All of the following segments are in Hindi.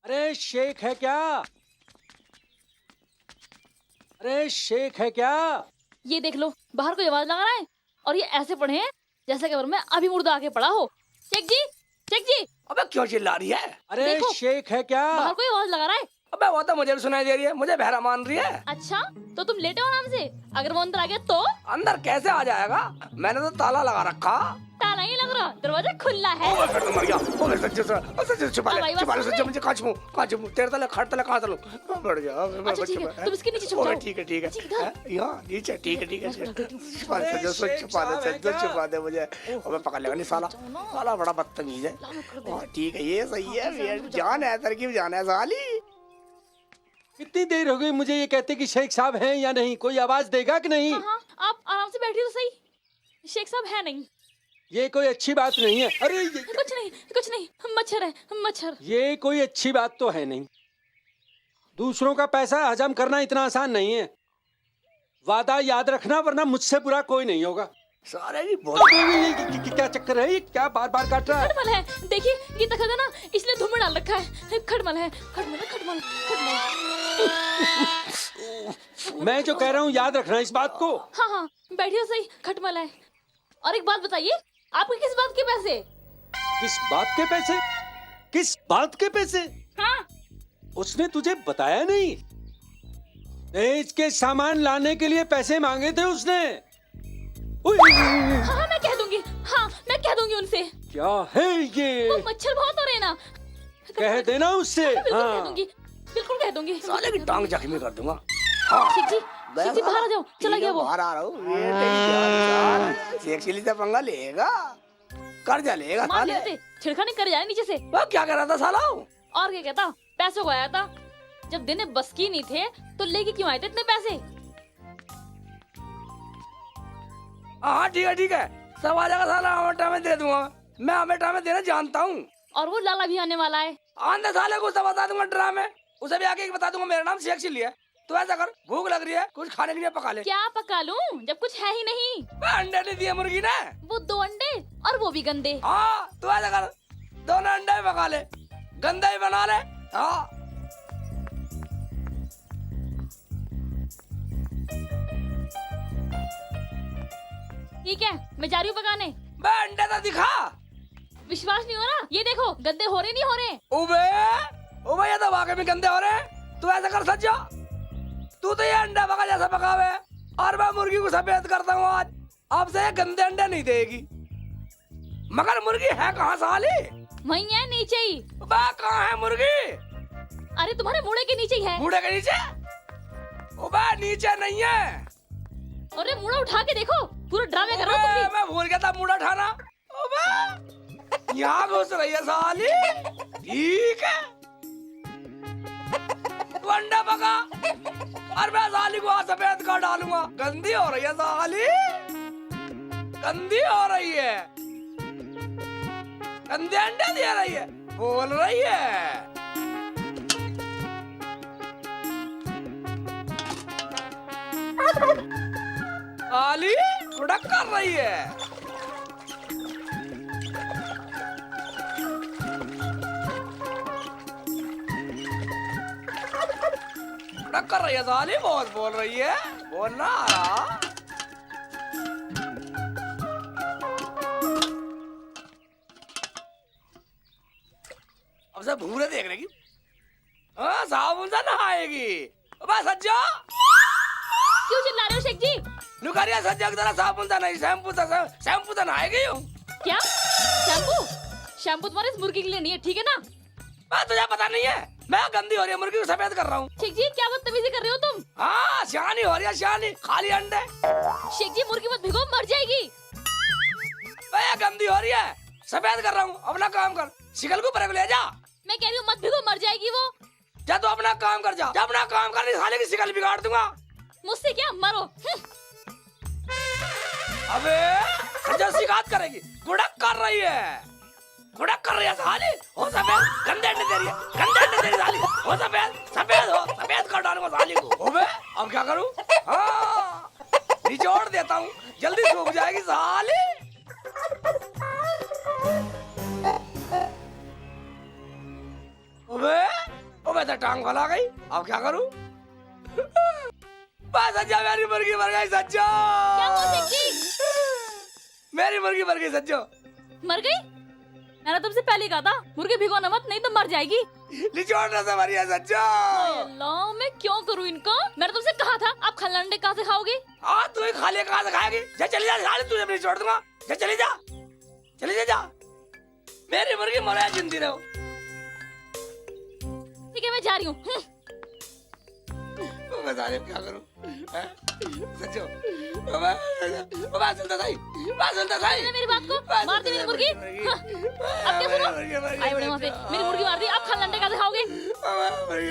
अरे शेख है क्या? अरे शेख है क्या? ये देख लो, बाहर कोई आवाज लगा रहा है और ये ऐसे पढ़े हैं जैसे कि मैं अभी मुर्दा आके पड़ा हो। शेख जी, शेख जी। अबे क्यों चिल्ला रही है? अरे देखो, शेख है क्या? बाहर कोई आवाज लगा रहा है। अबे वो तो मुझे भी सुनाई दे रही है, मुझे बहरा मान रही है। अच्छा, तो तुम लेटे हो आराम से। अगर वो अंदर आ गया तो अंदर कैसे आ जाएगा? मैंने तो ताला लगा रखा। ताला ही लग रहा, दरवाजा खुला है। ओए फिर तो मर गया। ओए सच्चे से छुपा अब आई ले, बात छुपा ले समझ सच्चे, में? मुझे कहाँ छुपूं? तेरे तले खट तले कहाँ चलूं? मर गया मैं। अच्छा ठीक है, तुम इसके नीचे छुप जाओ। ठीक है ठीक ठीक है। है। यहाँ नीचे ठीक है ठीक है। छुपा ले अरे सच्चे, शेख छुपा साहब ले है सच्चे, क्या? छुपा दे मुझे। अबे पकड़ लेगा नहीं साला। साला बड़ा बदतमीज है। ठीक है, ये सही है। ये जान है, तरकीब जान है साली। कितनी देर हो गई मुझे ये कहते कि शेख साहब हैं या नहीं? कोई आवाज देगा कि नहीं? हाँ हाँ, आप आराम से बैठिए तो सही। शेख साहब है नहीं। ये कोई अच्छी बात नहीं है। अरे कुछ नहीं, मच्छर है, मच्छर। ये कोई अच्छी बात तो है नहीं। दूसरों का पैसा हजम करना इतना आसान नहीं है। वादा याद रखना, वरना मुझसे बुरा कोई नहीं होगा। सारे की बहुत ये क्या चक्कर है? ये क्या बार बार काट रहा है? खटमल है, देखिए ये तखत है ना, इसलिए धूम में डाल रखा है। खटमल है, खटमल है, खटमल, खटमल। मैं जो कह रहा हूँ याद रखना इस बात को। हाँ हाँ, बैठिए तो सही, खटमल है। और एक बात बताइए, आपके किस बात के पैसे? किस बात के पैसे? किस बात के पैसे? हाँ उसने तुझे बताया नहीं? तेज के सामान लाने के लिए पैसे मांगे थे उसने। हाँ, मैं कह दूंगी। हाँ, मैं कह दूंगी उनसे। क्या है ये? वो मच्छर बहुत हो रहे हैं ना। कह देना उससे। बिल्कुल कह हाँ। दूंगी, बिल्कुल कह दूंगी। साले की टांग जख्मी कर दूंगा। शेख जी, शेख जी बाहर आ जाओ। चला गया वो। बाहर आ रहा हूँ। सेक्सी से पंगा लेगा, कर्जा लेगा मार साले। लेते, छिड़खानी कर जाए नीचे से। वो क्या कर रहा था साला? और क्या कहता, पैसों को आया था। जब देने बस की नहीं थे तो लेके क्यों आए थे इतने पैसे? हाँ ठीक है, सब आ जाएगा साला। आमेटा में दे दूंगा, मैं आमेटा में देना जानता हूँ। और वो लाला भी आने वाला है। आंधे साले को सब बता दूंगा ड्रामे। उसे भी आके बता दूंगा मेरा नाम शेख चिल्ली है। तो ऐसा कर, भूख लग रही है, कुछ खाने के लिए पका ले। क्या पका लूं जब कुछ है ही नहीं? अंडे नहीं दिए मुर्गी ने। वो 2 अंडे और वो भी गंदे। हाँ तो ऐसा कर, दोनों अंडे भी पका ले, गंदा ही बना ले। हाँ ठीक है, मैं जा रही हूँ पकाने। बे अंडे तो दिखा। विश्वास नहीं हो रहा? ये देखो, गंदे हो रहे नहीं हो रहे। उबे ये तो वाकई में गंदे हो रहे हैं। तू ऐसा कर सज्जा, तू तो ये अंडा पका जैसा पकावे, और मैं मुर्गी को सफेद करता हूँ आज। अब से ये गंदे अंडे नहीं देगी। मगर मुर्गी है कहाँ साली? वहीं है, नीचे ही। बे कहाँ है मुर्गी? अरे तुम्हारे मुड़े के नीचे ही है। मुड़े के नीचे? उबे नीचे नहीं है। अरे मुड़ा उठा के देखो, पूरा ड्रामे कर रहा हो तुम भी। मैं भूल गया था मुड़ा उठाना। उबे यहाँ घुस रही है साली। ठीक है, तू अंडा पका और मैं साली को आज सफेद कर डालूंगा। गंदी हो रही है साली, गंदी हो रही है, गंदे अंडे दे रही है, बोल रही है। साली उड़क कर रही है। उड़क कर रही है साली, बहुत बोल रही है, बोलना आ रहा। अब से भूरे देख रही। हाँ साबुन से नहाएगी। बस सज्जा, क्यों चिल्ला रहे हो शेख जी? नुकारिया सज्जा की तरह साबुन से नहीं, शैम्पू से नहाएगी हूँ। क्या शैम्पू? शैम्पू तुम्हारे इस मुर्गी के लिए नहीं है, ठीक है ना? तुझे पता नहीं है, मैं गंदी हो रही है मुर्गी को सफेद कर रहा हूँ। शेख जी क्या बदतमीजी कर रहे हो तुम? हाँ शानी हो रही है, शानी खाली अंडे। शेख जी मुर्गी मत भिगो, मर जाएगी। मैं गंदी हो रही है, सफेद कर रहा हूँ। अपना काम कर, शिकल को परे को ले जा। मैं कह रही हूँ मत भिगो, मर जाएगी वो। जा तू अपना काम कर, जा अपना काम कर, नहीं साले की शिकल बिगाड़ दूंगा। मुझसे क्या, मरो। अबे सज्जा शिकायत करेगी। गुड़क कर रही है, गुड़क कर रही है साली। हो सफेद, गंदे अंडे दे रही है, गंदे अंडे दे रही है साली। हो सफेद, सफेद हो, सफेद कर डालूंगा साली को। अबे अब क्या करूं? हाँ निचोड़ देता हूँ, जल्दी सूख जाएगी साली। अबे तो टांग फैला गई, अब क्या करूं? सज्जो मेरी मुर्गी मर गई सज्जो। क्या हुआ शेख जी? मेरी मुर्गी मर गई सज्जो। मर गई? मैंने तुमसे पहले कहा था मुर्गी भिगोना मत, नहीं तो मर जाएगी। निचोड़ने से मरी है सज्जो। अल्लाह, मैं क्यों करूं इनको? मैंने तुमसे कहा था आप खल्लांडे कहाँ से खाओगे? हाँ तू ही खाली कहाँ से खाएगी? जा चली जा, साले तुझे नहीं छोड़ दूंगा। जा चली जा, चली जा। मेरी मुर्गी मरे जिंदी रहो। ठीक है मैं जा रही हूँ। मैं जाने क्या करूं? सच्चो मैं सुनता था मेरी बात को मार दी मेरी मुर्गी। हाँ, अब क्या सुनो? आए बड़े वहाँ पे मेरी मुर्गी मार दी, आप खल्लांडे कहाँ से खाओगे?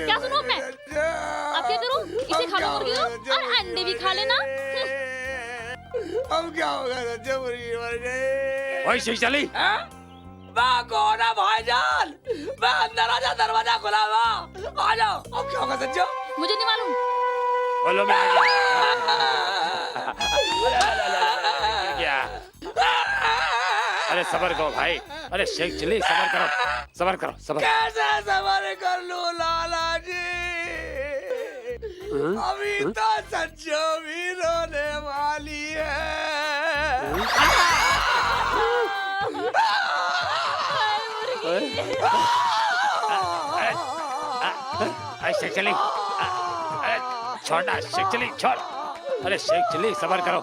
क्या सुनो मैं? अब क्या करूं? इसे खा लो मुर्गी को और अंडे भी खा लेना। अब क्या होगा सच्चो? मुर्गी मर गई। वही सही चली। मैं कौन है भाईजान? मैं अंदर आ जा, दरवाजा खुला हुआ, आ जाओ। अब क्या होगा सच्चो? मुझे नहीं मालूम। बोलो मैं क्या? अरे सबर करो भाई, अरे शेख चिली सबर करो, सबर करो, सबर। कैसे सबर कर लूं लाला जी? अभी तो सच्चो भी रोने वाली है। अरे शेख चिली, अरे छोड़ना शेख चिली, छोड़। अरे शेख चिली सबर करो।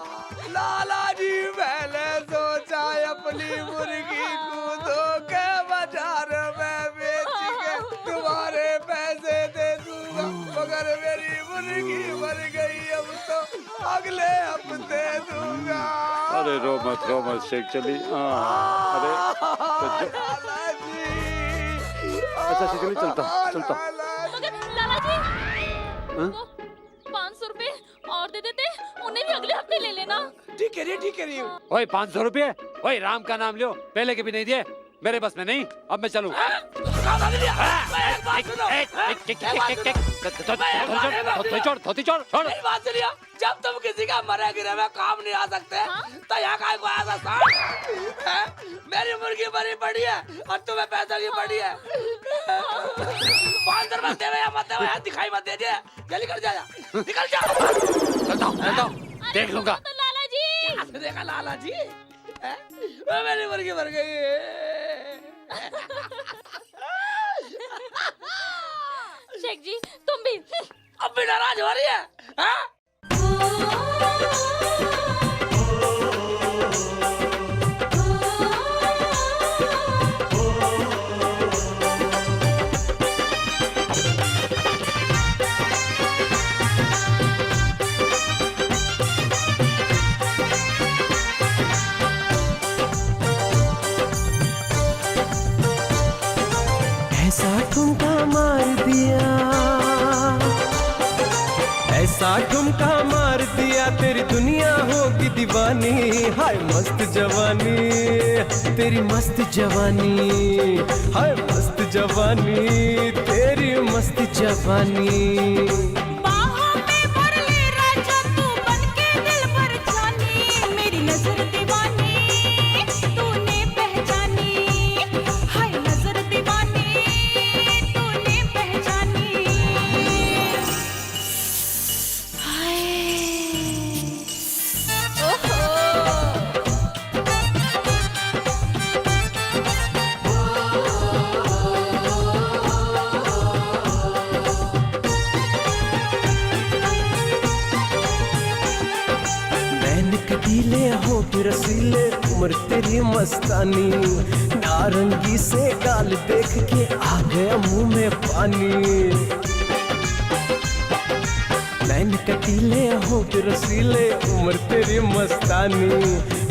लाला जी मैंने सोचा अपनी मुर्गी को धोखे बाजार में बेच के तुम्हारे पैसे दे दूंगा, मगर मेरी मुर्गी मर गई, अब तो अगले हफ्ते दूंगा। अरे रो मत शेख चिली। अरे लाला जी, अच्छा शेख चिली चलता। मगर लाला जी, वो 500 रुपए और दे देते, उन्हें भी अगले हफ्ते ले लेना। ठीक है रही हूँ। ओए 500 रुपये, ओए राम का नाम लियो, पहले के भी नहीं दिए, मेरे बस में नहीं, अब मैं चलूं। छोड़। मेरी बात सुनिए, जब तुम किसी का मरे गिरे में काम नहीं आ सकते तो यहाँ का कोई ऐसा साथ? मेरी मुर्गी मरी पड़ी है और तुम्हें पैसों की पड़ी है। 500 रुपए देवे या मत देवे, दिखाई मत दे दिए, जल्दी कर जा, निकल जा। चलता हूँ, देख लूंगा। तो लाला जी, देखा लाला जी, मेरी मुर्गी मर गई। शेख जी तुम भी अब भी नाराज हो रही है, हाँ? ऐसा ठुमका मार दिया, ऐसा ठुमका मार दिया, तेरी दुनिया होगी दीवानी। हाय मस्त जवानी, तेरी मस्त जवानी, हाय मस्त जवानी, तेरी मस्त जवानी। कटीले होठ रसीले, उम्र तेरी मस्तानी, नारंगी से गाल देख के आ गया मुंह में पानी। नैन कटीले होठ रसीले, उम्र तेरी मस्तानी,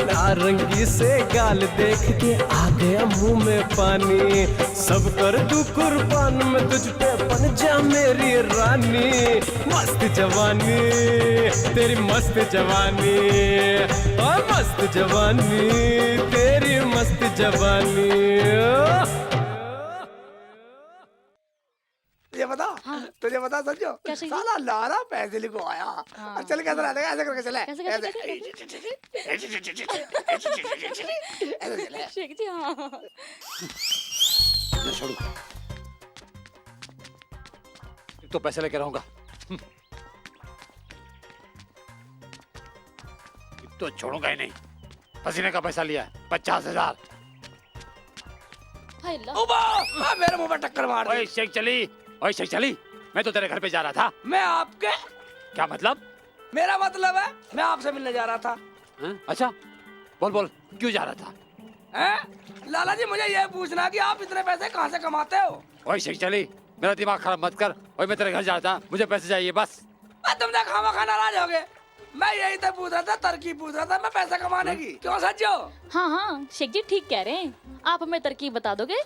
नारंगी से गाल देख के आ गया मुंह में पानी। सब कर दूं कुर्बान मैं तुझ पे, बन जा मेरी रानी। मस्त जवानी, तेरी मस्त जवानी, और मस्त जवानी, तेरी मस्त जवानी। तुझे बता सच्चो, क्या चाहिए? साला लाला पैसे लेको आया। हाँ। चल कैसे ला देगा? ऐसे करके चले, कैसे ऐसे। शेख जी हाँ। छोड़ो। तो पैसे लेके रहूंगा। तो छोड़ूंगा ही नहीं। पसीने का पैसा लिया है 50,000। हाय अल्लाह। उबा मेरे मुंह पर टक्कर मार ओए दी। शेख चली, ओए शेख चली, मैं तो तेरे घर पे जा रहा था। मैं आपके, क्या मतलब? मेरा मतलब है मैं आपसे मिलने जा रहा था। हैं? अच्छा बोल बोल, क्यों जा रहा था? हैं? लाला जी मुझे ये पूछना कि आप इतने पैसे कहाँ से कमाते हो? ओए शेख चली, मेरा दिमाग खराब मत कर। ओए मैं तेरे घर जा रहा था, मुझे पैसे चाहिए बस। तुम तो खामा नाराज हो गए। मैं यही तो पूछ रहा था, तरकीब पूछ रहा था मैं पैसा कमाने की। क्यों सज्जो? हाँ हाँ शेख जी ठीक कह रहे हैं। आप हमें तरकीब बता दोगे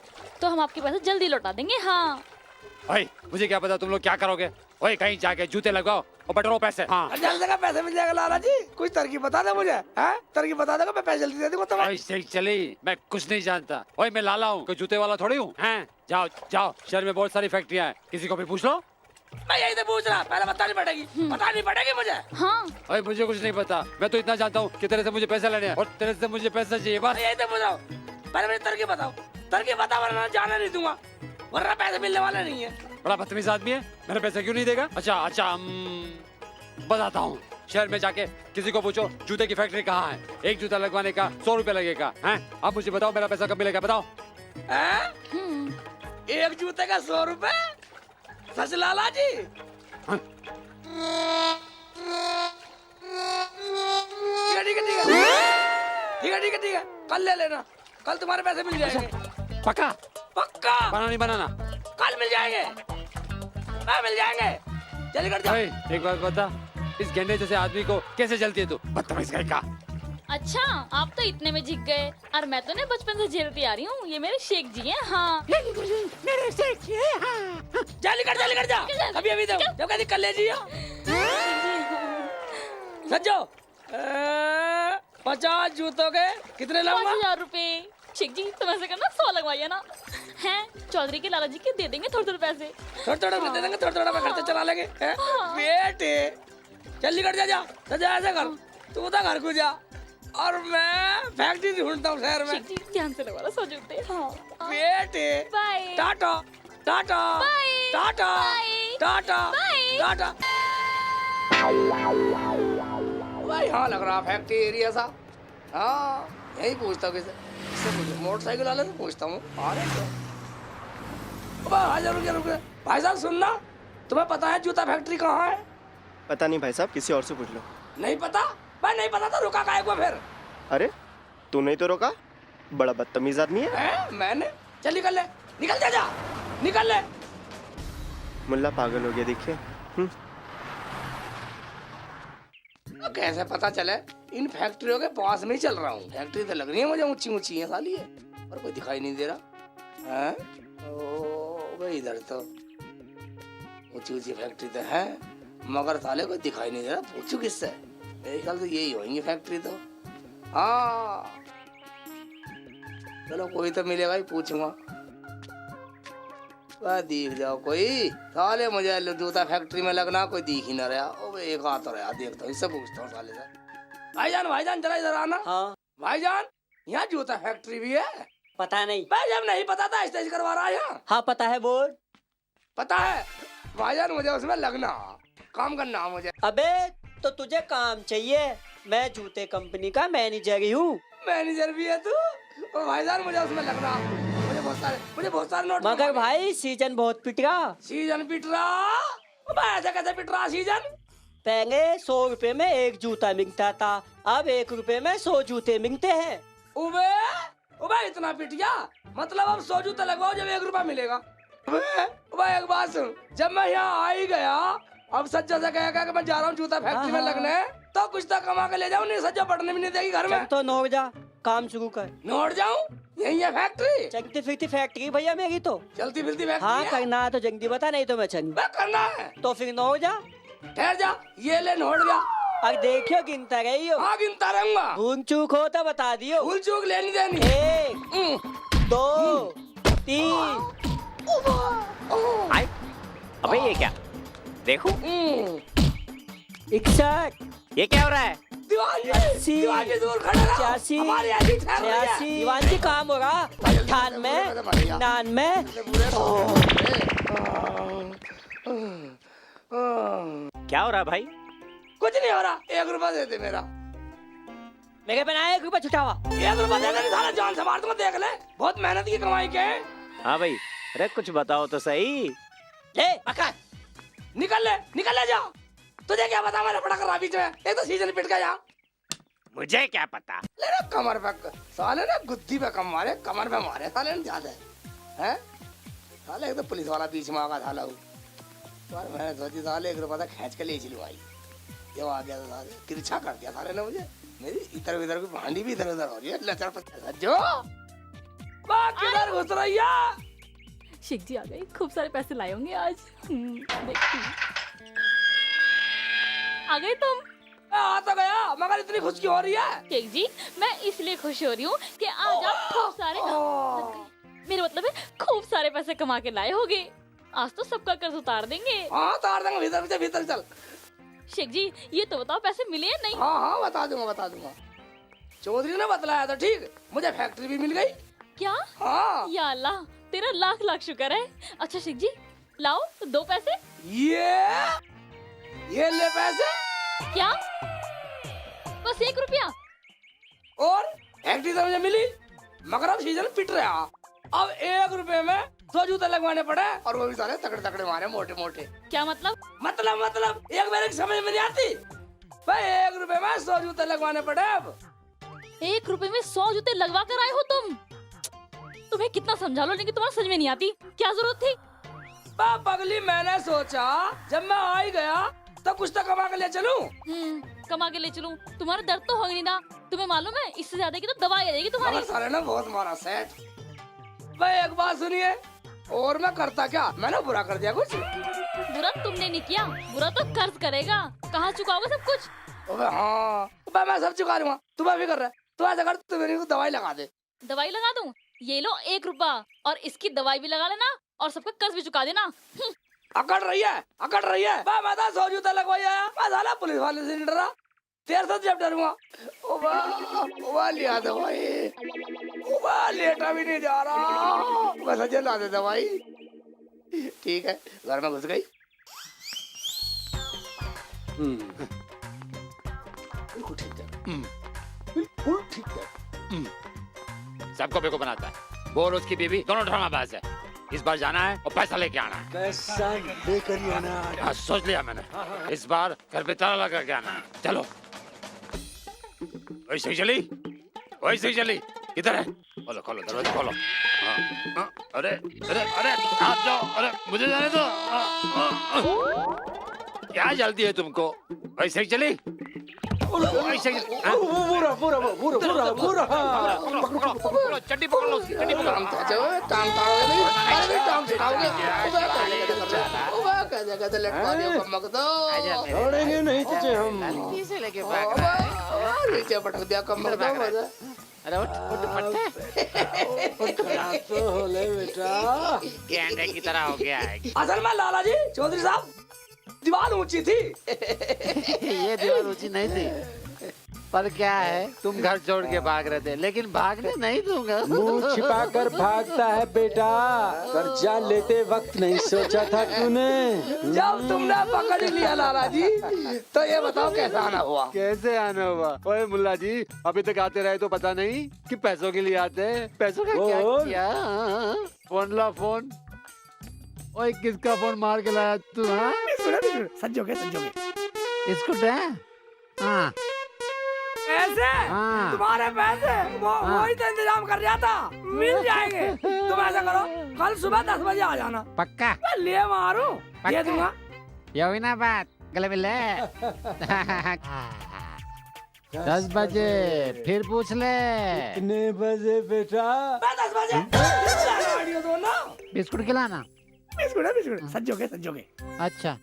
तो हम आपके पैसे जल्दी लौटा देंगे। हाँ ओए मुझे क्या पता तुम लोग क्या करोगे। ओए कहीं जाके जूते लगाओ और बटोरो पैसे। हाँ जल्दी का पैसे मिल जाएगा लाला जी। कुछ तरकीब बता दो मुझे। हैं? तरकीब बता दो, मैं पैसे जल्दी दे दूंगा तुम्हें। ओए शेख चली, मैं कुछ नहीं जानता। ओए मैं लाला हूँ, कोई जूते वाला थोड़ी हूँ। हैं? जाओ जाओ, शहर में बहुत सारी फैक्ट्रियाँ हैं, किसी को भी पूछ लो। मैं यही तो पूछ रहा, पहले बतानी पड़ेगी मुझे। हाँ ओए मुझे कुछ नहीं पता, मैं तो इतना जानता हूँ कि तेरे से मुझे पैसे लेने हैं और तेरे से मुझे पैसा चाहिए बस। मैं यही तो पूछ रहा हूँ, पहले मुझे तरकीब बताओ। तरकीब बता वरना जाने नहीं दूंगा, वरना पैसे मिलने वाले नहीं है। बड़ा बदतमीज आदमी है, मेरे पैसे क्यों नहीं देगा? अच्छा अच्छा बताता हूँ। शहर में जाके किसी को पूछो जूते की फैक्ट्री कहाँ है, एक जूता लगवाने का 100 रुपए लगेगा। हैं? अब मुझे बताओ मेरा पैसा कब मिलेगा, बताओ। हैं? एक जूते का 100 रुपए? सच लाला जी? हाँ? ठीक है, कल ले लेना, कल तुम्हारे पैसे मिल जाएंगे। पक्का? पक्का बनाना नहीं बनाना? कल मिल जाएंगे, मिल जाएंगे। जल्दी कर जाओ। ओए एक बात बता, इस गेंडे जैसे आदमी को कैसे चलती है तू? बदतमीज कहीं का। अच्छा आप तो इतने में जीत गए और मैं तो ने बचपन से झेलती आ रही हूँ। ये मेरे शेख जी हैं। हाँ मेरे से जल्दी कर जा। अभी दो, जब कहती कल ले जियो। सज्जो 50 जूतों के कितने लाऊंगा? 5,000 रुपए। शेख जी तुम ऐसे करना 100 लगवाइए ना। हैं चौधरी के लाला जी के दे देंगे थोड़े पैसे। थोड़ा दे देंगे, थोड़ा मैं खर्चा चला लेंगे। बेटे जल्दी कर जा। ऐसे कर, तू तो घर को जा और मैं फैक्ट्री ढूंढता हूँ शहर में। शेख जी ध्यान से लगवाना 100 जूते। हाँ बेटे bye tata tata bye tata bye tata bye. Tata. भाई हाँ लग रहा फैक्ट्री एरिया सा। हाँ यही पूछता हूँ किससे पूछूं? मोटरसाइकिल वाले से पूछता हूँ। भाई रुक भाई साहब सुनना, तुम्हें पता है जूता फैक्ट्री कहाँ है? पता नहीं भाई साहब, किसी और से पूछ लो। नहीं पता? भाई नहीं पता तो रुका काहे को फिर? अरे तू नहीं तो रोका, बड़ा बदतमीज आदमी है। मैंने चल निकल जा निकल ले। मुल्ला पागल हो गया देखिए। कैसे पता चले? इन फैक्ट्रियों के पास में ही चल रहा हूँ। फैक्ट्री तो लग रही है मुझे ऊंची है साली है, और कोई दिखाई नहीं दे रहा है। ओ भाई इधर तो ऊंची फैक्ट्री तो है, मगर साले कोई दिखाई नहीं दे रहा। पूछू किससे? मेरे ख्याल से यही होंगी फैक्ट्री तो। हाँ चलो कोई तो मिलेगा ही, पूछूंगा। वह दिख जाओ कोई, साले मुझे जूता फैक्ट्री में लगना कोई दिख ही ना रहा। ओ एक हाथ रहा, देखता हूँ इससे पूछता हूँ साले से। भाईजान जरा इधर आना। हाँ भाईजान यहाँ जूता फैक्ट्री भी है? पता नहीं। भाई जब नहीं पता था स्टेज करवा रहा है यहाँ। हाँ पता है बोल। पता है भाईजान, मुझे उसमें लगना, काम करना मुझे। अबे तो तुझे काम चाहिए, मैं जूते कंपनी का मैनेजर ही हूँ। मैनेजर भी है तू? ओ भाईजान मुझे उसमें लगना, मुझे बहुत सारे नोट। मगर भाई सीजन बहुत पिट रहा। सीजन पिट रहा? ऐसा कैसे पिट रहा सीजन? पहले 100 रुपए में एक जूता मिलता था, अब 1 रुपए में 100 जूते मिलते हैं। उबे इतना पिट गया? मतलब अब 100 जूते लगवाओ जब 1 रुपया मिलेगा। उबे एक बात सुन, जब मैं यहाँ आ ही गया, अब सज्जा से कहेगा कि मैं जा रहा हूँ जूता फैक्ट्री में लगने, तो कुछ तो कमा के ले जाऊँ, नहीं सज्जा पढ़ने भी नहीं देगी घर में। तो नोट जा, काम शुरू कर। नोट जाऊँ? यही है फैक्ट्री? चलती फिरती फैक्ट्री भैया मेरी तो। चलती फिरती फैक्ट्री? हाँ करना है तो जल्दी बता, नहीं तो मैं चलूँ। करना है तो फिर नोट जा। ठहर जा, ये ले नोट जा। अब देखियो गिनता रही हो। हाँ गिनता रहूंगा। भूल चूक हो तो बता दियो। भूल चूक लेनी देनी। 1 2 3। अबे ये क्या? देखो 61। ये क्या हो रहा है? दीवानी दूर खड़ा रहो। 85 हमारी आदमी ठहर रही है। 86 दीवान जी काम होगा। 98 99। क्या हो रहा भाई? कुछ नहीं हो रहा, 1 रुपया दे दे मेरा। मेरे पे ना 1 रुपया छुटावा। 1 रुपया दे दे, साला जान से मार दूंगा, देख ले, बहुत मेहनत की कमाई के है। हाँ भाई, अरे कुछ बताओ तो सही। ले पकड़। निकल ले जा। तुझे क्या पता मैं लपड़ा कर रहा बीच में, एक तो सीजन पिट गया यहाँ। मुझे क्या पता। ले ना कमर पे, साले ने गुद्दी पे कम मारे, कमर पे मारे साले ने ज्यादा है। साले एक तो पुलिस वाला बीच में आगा साला पर मैंने सोची साले 1 रुपया खींच के ले चली भाई, ये आ गया तो साले तिरछा कर दिया साले ने मुझे। मेरी इधर उधर की भांडी भी इधर उधर हो रही है। लचर पचर जो किधर घुस रही है? शेख जी आ गए, खूब सारे पैसे लाए होंगे आज। देखती हूँ। आ गए तुम? आ तो गया, मगर इतनी खुश क्यों हो रही है? शेख जी, मैं इसलिए खुश हो रही हूँ कि आज आप खूब सारे मेरा मतलब है खूब सारे पैसे कमा के लाए होगे। आज तो सबका कर्ज उतार देंगे। हाँ उतार देंगे, भीतर चल। शेख जी ये तो बताओ पैसे मिले या नहीं? हाँ बता दूंगा। चौधरी ने बतलाया था ठीक, मुझे फैक्ट्री भी मिल गई। क्या? हाँ। या अल्लाह, तेरा लाख लाख शुक्र है। अच्छा शेख जी लाओ 2 पैसे। ये ले पैसे। क्या? बस 1 रुपया? और फैक्ट्री तो मुझे मिली, मगर अब सीजन पिट रहा। अब 1 रुपए में 100 जूते लगवाने पड़े, और वो भी सारे तगड़े मारे, मोटे। क्या मतलब? मतलब एक मेरे समझ में नहीं आती भाई। 1 रुपए में 100 जूते लगवाने पड़े। अब 1 रुपए में 100 जूते लगवा कर आए हो तुम? तुम्हें कितना समझा लो लेकिन तुम्हारा समझ में नहीं आती। क्या जरूरत थी? पगली, मैंने सोचा जब मैं आ ही गया तो कुछ तो कमा के ले चलूं। कमा के ले चलूं? तुम्हारा दर्द तो होगा नहीं ना। तुम्हें मालूम है इससे ज्यादा की तो दवाई आ जाएगी तुम्हारी। सारे ने बहुत मारा सेठ। भाई एक बात सुनिए, और मैं करता क्या, मैंने बुरा कर दिया कुछ? बुरा तुमने नहीं किया, बुरा तो कर्ज करेगा। कहाँ चुकाओगे सब कुछ? हाँ मैं सब चुका दूंगा, तुम्हें भी कर रहा है। तू ऐसा कर, तू मेरी को दवाई लगा दे। दवाई लगा दूं? ये लो 1 रुपया, और इसकी दवाई भी लगा लेना और सबका कर्ज भी चुका देना। अकड़ रही है। मैं तो 100 जूता लगवाई आया, मैं साला पुलिस वाले से नहीं डरा, तेरे साथ जब डरूंगा। ओ लिया दवाई, लेटा भी नहीं जा रहा, बस अजय ला दे दवाई। ठीक है, घर में घुस गई। बिल्कुल ठीक है। सबको बेवकूफ बनाता है। वो और उसकी बीवी दोनों ड्रामाबाज है। इस बार जाना है और पैसा लेके आना है। पैसा लेकर ही आना। हाँ, सोच लिया मैंने। इस बार घर पे ताला लगा के आना है। चलो। वैसे ही चली किधर है? खोलो दरवाजा खोलो। हाँ, अरे आप जाओ। अरे मुझे जाने दो। क्या जल्दी है तुमको? वैसे ही चली। चड्डी पकड़ लो, चड्डी पकड़ छोड़ेंगे नहीं तुझे हम। नीचे पटक दिया कमर में। अरे तो होले बेटा, गेंडे की तरह हो गया है। असल में लाला जी चौधरी साहब, दीवार ऊंची थी। ये दीवार ऊंची नहीं थी, पर क्या है तुम घर छोड़ के भाग रहे थे, लेकिन भागने नहीं दूंगा। मुंह छिपाकर भागता है बेटा, कर्जा लेते वक्त नहीं सोचा था तूने। जब तुमने पकड़ लिया लाला जी, तो ये बताओ कैसा आना हुआ? कैसे आना हुआ? ओए मुल्ला जी, अभी तक आते रहे तो पता नहीं कि पैसों के लिए आते हैं। पैसों का क्या किया? फोन ला फोन। ओए किसका फोन मार के लाया तू? हाँ संजोगे इसको दे। हाँ पैसे, तुम्हारे पैसे वही तो इंतजाम कर रहा था, मिल जाएंगे। तुम ऐसा करो, कल सुबह 10 बजे आ जाना। पक्का? ले मारू, दे दूंगा। ये हुई ना बात, गले मिले। 10 बजे फिर पूछ ले। कितने बजे बेटा? 10 बजे दो ना। बिस्कुट खिलाना। बिस्कुट संजोगे। अच्छा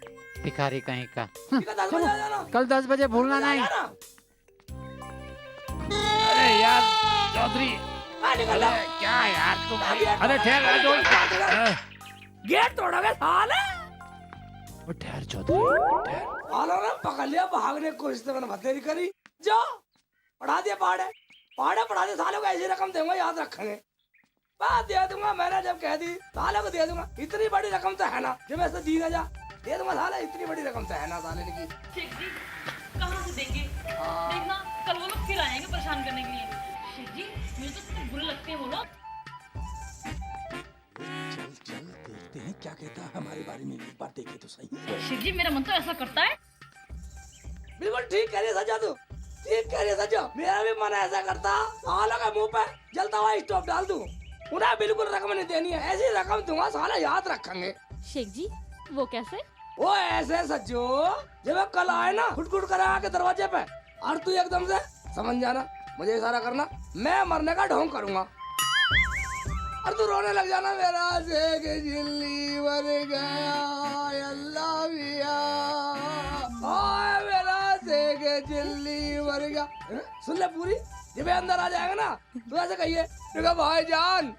भिखारी कहीं का। 10 बजे आ जाना। कल 10 बजे भूलना नहीं। अरे यार चौधरी, क्या यार तुम? अरे ठहर, गेट तोड़ोगे साले। ठहर चौधरी। सालों ने पकड़ लिया, भागने की कोशिश तो मैंने बतेरी करी। जाओ पढ़ा दिया, पढ़ा दिया। सालों को ऐसी रकम दूंगा, याद रखेंगे। बात दे दूंगा, मैंने जब कह दी सालों को दे दूंगा। इतनी बड़ी रकम तो है ना जो मैं दी ना जा। दे दूंगा साले, इतनी बड़ी रकम से है ना साले की। शेख जी कहाँ से देंगे? देखना कल वो लोग फिर आएंगे परेशान करने के लिए। शेख जी मुझे तो कितने बुरे लगते हैं वो लोग। चल चल देखते हैं क्या कहता है हमारे बारे में, एक बार देखे तो सही। शेख जी मेरा मन तो ऐसा करता है। बिल्कुल ठीक कह रही है सजा, तू ठीक कह रही है सजा। मेरा भी मन ऐसा करता, आला का मुंह पे जलता हुआ स्टोव डाल दूं। उन्हें बिल्कुल रकम नहीं देनी है, ऐसी रकम दूंगा साला याद रखेंगे। शेख जी वो कैसे? वो ऐसे सज्जो, जब वो कल आए ना खुटखुट कर आके दरवाजे पे, और तू एकदम से समझ जाना, मुझे इशारा करना, मैं मरने का ढोंग करूंगा और तू रोने लग जाना, मेरा शेख जिल्ली मर गया अल्लाह मिया, ओए मेरा शेख जिल्ली मर गया। सुन ले पूरी, जब ये अंदर आ जाएगा ना तो ऐसे कहिए, देखा भाईजान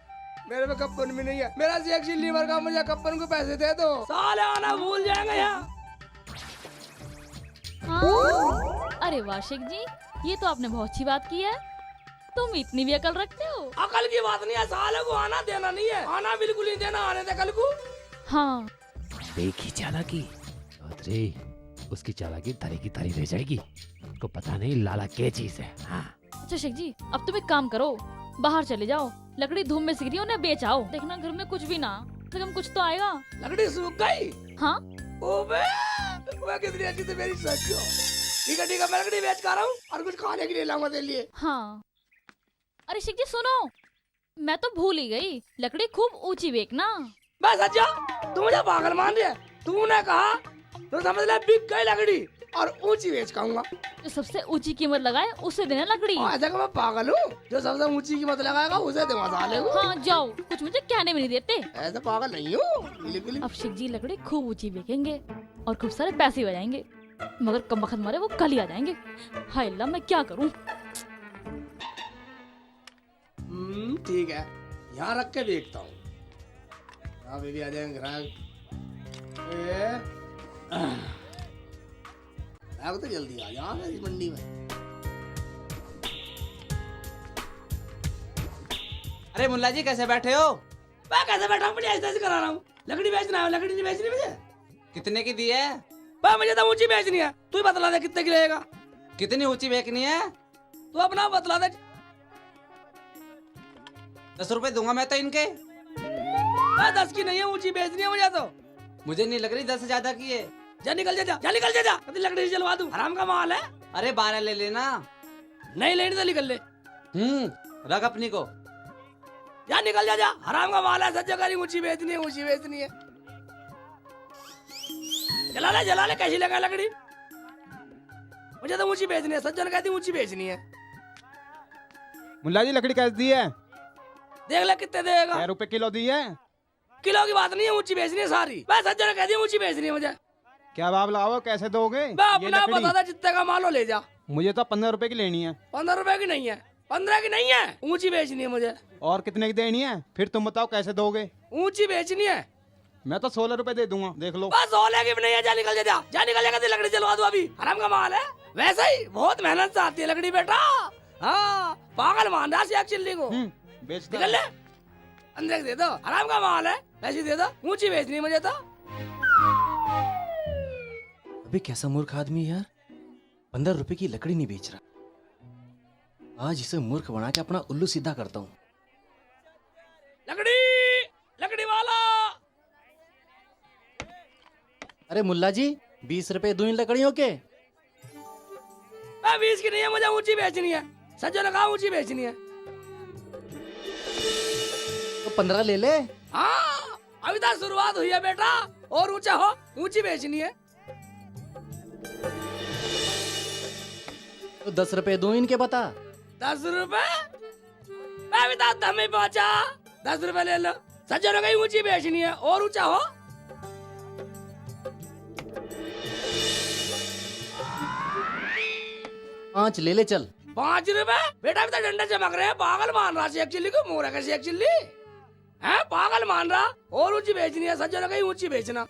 मेरे में कप्पन भी नहीं है, मेरा शेख जिल्ली मर गया, मुझे कप्पन को पैसे दे दो। साले आना भूल जाएंगे यहाँ। हाँ। अरे वाह शेख जी, ये तो आपने बहुत अच्छी बात की है। तुम इतनी भी अकल रखते हो। अकल की बात नहीं है, साले को आना देना नहीं है, आना बिल्कुल नहीं देना, आने दे कल को। हाँ देखी चालाकी, चौधरी उसकी चालाकी धरी की धरी रह जाएगी, को पता नहीं लाला क्या चीज है। हाँ अच्छा शेख जी, अब तुम एक काम करो, बाहर चले जाओ, लकड़ी धूप में सिक रही है, उन्हें बेच आओ। देखना घर में कुछ भी ना, तो कुछ तो आएगा। लकड़ी सूख गई? हाँ। ओबे वो कितनी अच्छी थी मेरी सच्चो। ठीक है मैं लकड़ी बेच कर रहा हूँ और कुछ खाने के लिए लाऊंगा तेरे लिए। हाँ। अरे शेख जी सुनो, मैं तो भूल ही गई, लकड़ी खूब ऊंची बेचना। बस अच्छा, तू मुझे पागल मान रही है, तूने कहा तो समझ ले बिक गई लकड़ी और ऊंची बेच खाऊंगा। जो सबसे ऊंची कीमत लगाए उसे देना लकड़ी। ऐसा कि मैं पागल हूँ, जो सबसे ऊंची कीमत लगाएगा उसे दूंगा साले को। हाँ जाओ, कुछ मुझे कहने में नहीं देते। ऐसा पागल नहीं हूँ बिल्कुल। अब शेख जी लकड़ी खूब ऊंची बेचेंगे और खूब सारे पैसे बजाएंगे, मगर कम वक्त मारे वो कल ही आ जाएंगे। हाय अल्लाह, मैं क्या करूँ? ठीक है, यहाँ रख के देखता हूँ। यहाँ भी आ जाएंगे ग्राहक। ग्राहक तो जल्दी आ जाओ इस मंडी में। अरे मुल्ला जी कैसे बैठे हो? मैं कैसे बैठा हूँ, ऐसे करा रहा हूँ। लकड़ी बेचना है, लकड़ी नहीं बेचनी मुझे। कितने की दी है? मुझे तो ऊंची बेचनी है, तू ही बतला दे कितने की लेगा। कितनी ऊंची बेचनी है? तू अपना बतला दे। 10 रुपए दूंगा मैं तो इनके। 10 की नहीं है, ऊंची बेचनी है मुझे तो। मुझे नहीं लग रही 10 से ज्यादा की है। जा निकल जा, जा निकल जा, लकड़ी से जलवा दूं, हराम का माल है। अरे 12 ले लेना। नहीं लेनी तो निकल ले। रख अपनी को। जा निकल जा, हराम का माल है, सज्जा करी ऊंची बेचनी है, ऊंची बेचनी है। जला ले कैसी लगा लकड़ी, मुझे तो ऊंची बेचनी है, सज्जन कहती ऊंची बेचनी है। मुल्ला जी लकड़ी कैसे दी है? देख ले कितने देगा। 6 रुपए किलो दी है। किलो की बात नहीं है, ऊंची बेचनी है सारी। मैं सज्जन कहती है ऊंची बेचनी है मुझे। क्या भाव लगाओ, कैसे दोगे? मैं अपना बता दे, जितने का माल हो ले जा। मुझे तो 15 रुपए की लेनी है। 15 रुपए की नहीं है, 15 की नहीं है, ऊंची बेचनी है मुझे। और कितने की देनी है? फिर तुम बताओ कैसे दोगे? ऊंची बेचनी है। मैं तो 16 रुपए दे दूंगा, देख लो। बस 16 की भी नहीं है, जा निकल जा, जा निकल जा, लकड़ी जलवा दो अभी, हराम का माल है। वैसे ही बहुत मेहनत से आती है लकड़ी बेटा। हाँ पागल मान रहा शेख चिल्ली को। बेच निकल ले, अंदर दे दो, हराम का माल है, ऐसी दे दो, ऊंची बेचनी है मुझे तो। अबे कैसा मूर्ख आदमी यार, 15 रुपए की लकड़ी नहीं बेच रहा। आज इसे मूर्ख बना के अपना उल्लू सीधा करता हूँ। लकड़ी वाला। अरे मुल्ला जी 20 रुपए दूं इन लकड़ियों के। 20 की नहीं है, मुझे ऊंची बेचनी है, सज्जो ने कहा ऊंची बेचनी है। तो 15 ले ले। हाँ अभी तक शुरुआत हुई है बेटा, और ऊंचा हो, ऊंची बेचनी है। तो 10 रुपए दूं इनके बता। 10 रुपए? मैं अभी तक दम में पहुंचा, 10 रुपए ले लो। सज्जो ने कही ऊंची बेचनी है, और ऊंचा हो। पाँच ले ले चल। 5 रुपए? बेटा अभी तक डंडे चमक रहे हैं, पागल मान रहा शेख चिल्ली को, मोरा का शेख चिल्ली है, पागल मान रहा। और ऊंची बेचनी है, सज्जो ने कही ऊंची बेचना।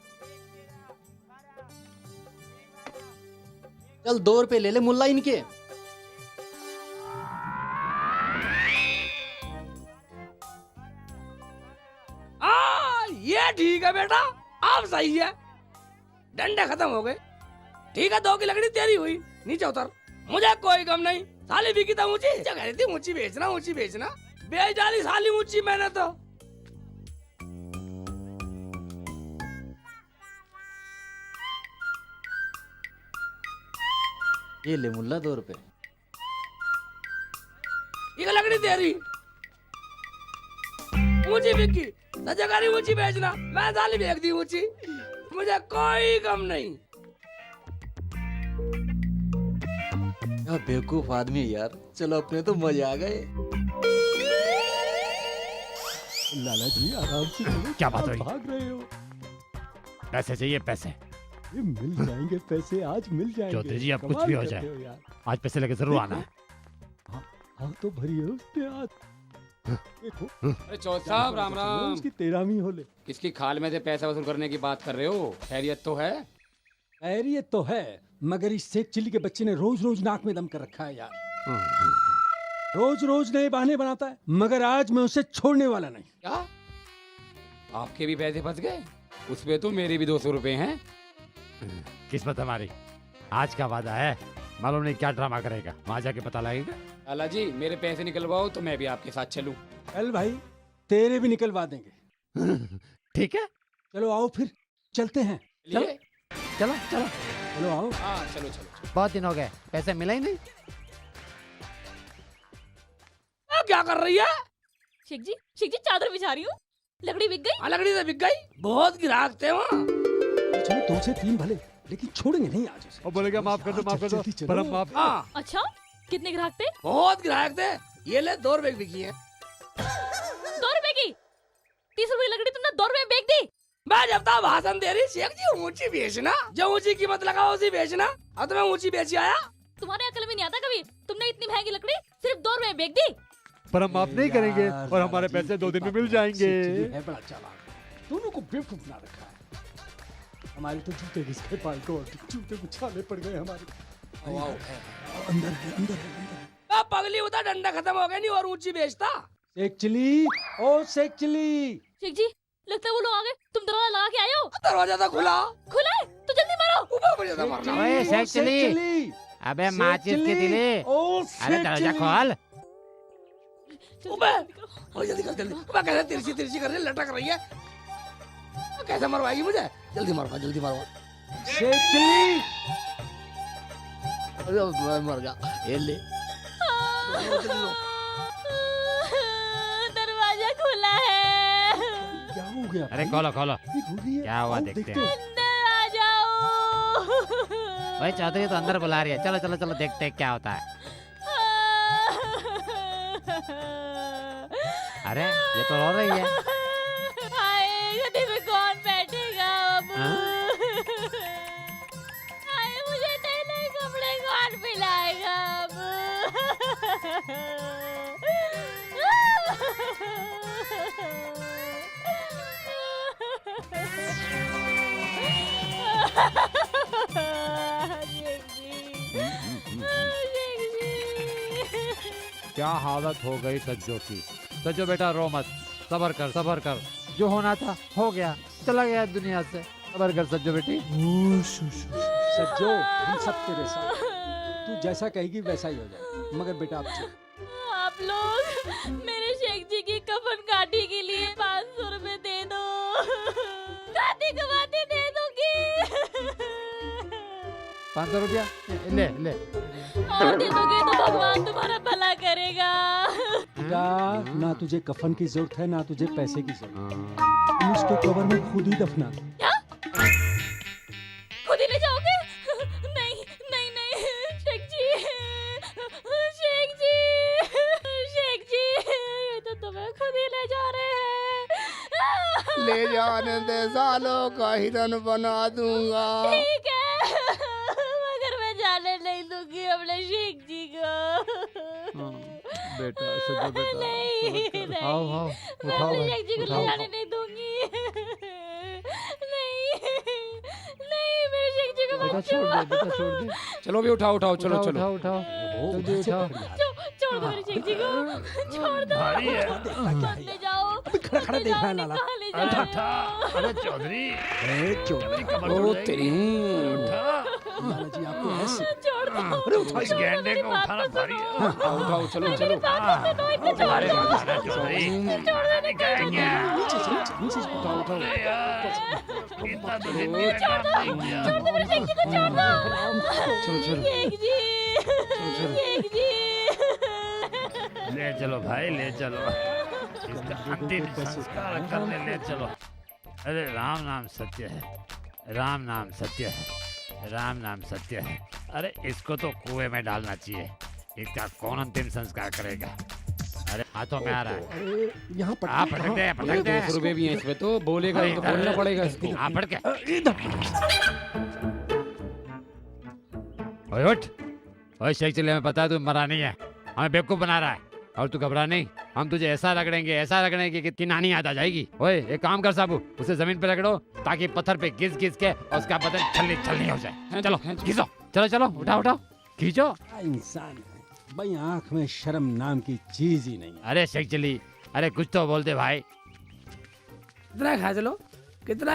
चल 2 रुपए ले ले मुल्ला इनके। ये ठीक है बेटा, अब सही है। डंडे खत्म हो गए। ठीक है, 2 की लकड़ी तेरी हुई, नीचे उतर, मुझे कोई गम नहीं। साली बिकी था ऊंची, कह रही थी ऊंची बेचना, ऊंची बेचना, बेच डाली साली ऊंची मैंने तो। ये ले मुल्ला 2 रुपए। ये लकड़ी तेरी ऊंची बिकी, सजाकारी ऊंची बेचना, मैं साली बेच दी ऊंची, मुझे कोई गम नहीं। क्या बेवकूफ आदमी है यार। चलो अपने तो मजे आ गए। लाला जी आराम से चलो, क्या बात हुई? भाग रहे हो? पैसे चाहिए, पैसे। ये मिल जाएंगे पैसे, आज मिल जाएंगे। चौधरी जी, अब कुछ कमाल भी हो करते जाए, हो यार। आज पैसे लेके जरूर आना है। हाँ तो भरिए उसके हाथ। देखो अरे चौथ साहब, राम राम। उसकी 13वीं हो ले। किसकी खाल में से पैसा वसूल करने की बात कर रहे हो? खैरियत तो है? खैरियत तो है, मगर इस शेख चिल्ली के बच्चे ने रोज रोज नाक में दम कर रखा है यार। रोज रोज नए बहाने बनाता है, मगर आज मैं उसे छोड़ने वाला नहीं। क्या आपके भी पैसे फंस गए? उसमें तो मेरे भी 200 रुपए हैं। किस्मत हमारी, आज का वादा है, मालूम नहीं क्या ड्रामा करेगा, वहां जाके पता लगेगा। लाला जी, मेरे पैसे निकलवाओ तो मैं भी आपके साथ चलूं। चल भाई, तेरे भी निकलवा देंगे। ठीक है, चलो आओ फिर चलते हैं। चलो चलो चलो चलो आओ। हाँ चलो चलो। बहुत दिन हो गए, पैसे मिला ही नहीं। क्या कर रही है? शेख जी चादर बिछा रही हूँ। लकड़ी बिक गई? लकड़ी तो बिक गई, बहुत ग्राहक थे वहाँ। चलो 2 से 3 भले, लेकिन छोड़ेंगे नहीं आज उसे। और बोलेगा माफ कर दो, माफ कर दो, पर हम माफ। हाँ अच्छा, कितने ग्राहक थे? बहुत ग्राहक थे। ये ले 2 रुपए की बिकी है। 2 रुपए की? 30 रुपए की लकड़ी तुमने 2 रुपए में बेच दी? मैं जब तक भाषण दे रही, शेख जी ऊंची बेचना, जो ऊंची कीमत लगाओ उसी बेचना। अब तो मैं ऊंची बेची आया। तुम्हारे अकल में नहीं आता कभी? तुमने इतनी महंगी लकड़ी सिर्फ 2 रुपए में बेच दी? पर हम माफ नहीं करेंगे और हमारे पैसे 2 दिन में मिल जाएंगे। है बड़ा चालाक, दोनों को बेवकूफ ना रखा है। हमारे तो जूते घिसके पाल को, जूते उछाले पड़ गए हमारे। अंदर है, अंदर है, अंदर है। पगली होता, डंडा खत्म हो गया नहीं और ऊंची बेचता। शेख चिल्ली, ओ शेख चिल्ली। शेख जी, लगता है वो लोग आ गए। तुम दरवाजा लगा के आए हो? दरवाजा तो खुला। खुला है तो जल्दी मारो। ऊपर मुझे तो मारना। ओए शेख चिल्ली, अबे माचिस की दिली, अरे दरवाजा खोल। जल्दी कर, जल्दी। कैसे तिरछी तिरछी कर रही है, लटक रही है, कैसे मरवाएगी मुझे? जल्दी मरवा, जल्दी मरवा। शेख चिल्ली, मैं मर गया। ये ले। दरवाजा खुला है। क्या हो गया? अरे खोलो खोलो, क्या हुआ देखते हैं। अंदर आ जाओ। ओए चौधरी तो अंदर बुला रही है, चलो चलो चलो देखते हैं क्या होता है। अरे ये तो रो रही है। हाय, गद्दे पे कौन बैठेगा अब? हाय, मुझे नए नए कपड़े कौन पिलाएगा अब? क्या हालत हो गई सज्जो की। सज्जो बेटा रो मत, सबर कर सबर कर, जो होना था हो गया, चला गया दुनिया से। सबर कर सज्जो बेटी। सज्जो, हम सब तेरे साथ, तू जैसा कहेगी वैसा ही हो जाए। मगर बेटा आप लोग मेरे शेख जी की कफन काटी के लिए 500 रुपए दे दो। गाती गवाती दे दूंगी। 500 रुपया ले ले। और दे दोगे तो भगवान तुम्हारा भला करेगा। बेटा, ना तुझे कफन की जरूरत है, ना तुझे पैसे की जरूरत है। तुम इसको कब्र में खुद ही दफना। क्या? खुद ही ले जाओगे? नहीं नहीं नहीं, शेख जी, शेख जी, शेख जी, ये तो तुम्हें खुद ही ले जा रहे हैं। ले जाने दे, सालों का हिरन बना दूंगा। ठीक है, मगर मैं जाने नहीं दूंगी अपने शेख जी को। बेटा सज्जो बेटा, नहीं, आओ आओ, मैं उठाओ अपने शेख जी को उठाओ। जाने नहीं दूंगी। नहीं नहीं, मेरे शेख जी को बेटा मत छोड़ दे, बेटा छोड़ दे। चलो भी उठाओ उठाओ, चलो चलो। उठाओ उठाओ, जल्दी उठाओ। छोड़ दो मेरे शेख जी को, छोड़ दो। मत ले जाओ। खड़ा खड़ा देख रहा है लाला। कहाँ ले अरे उठा, अरे चौधरी, ओ तेरी लाला जी आपको ऐसे अरे उठा, इस गेंडे को उठाना भारी है। उठाओ चलो चलो अरे चौधरी, नीचे से उठाओ उठाओ इतना तो जिंदगी में काम नहीं किया। चलो चलो ले चलो भाई, ले चलो, इसका अंतिम संस्कार करने ले चलो। अरे राम नाम सत्य है, राम नाम सत्य है, राम नाम सत्य है। अरे इसको तो कुएं में डालना चाहिए, इसका कौन अंतिम संस्कार करेगा? अरे हाथों में आ रहा है। अरे यहाँ आप पटक दे, पटक दे। 200 रुपए भी हैं इसमें, तो बोलेगा तो बोलना पड़ेगा इसको। आप पटक के ओए उठ, ओए शेख चिल्ले, हमें पता है तू मरा नहीं है, हमें बेवकूफ बना रहा है। और तू घबरा नहीं, हम तुझे ऐसा रगड़ेंगे कि नानी याद आ जाएगी। ओए एक काम कर साबू, उसे जमीन पे रगड़ो ताकि पत्थर पे घिस के और उसका बदन छलनी हो जाए। चलो घिसो, चलो चलो, उठाओ खींचो। इंसान भाई, आंख में शर्म नाम की चीज ही नहीं। अरे शेख चिल्ली, अरे कुछ तो बोल दे भाई। कितना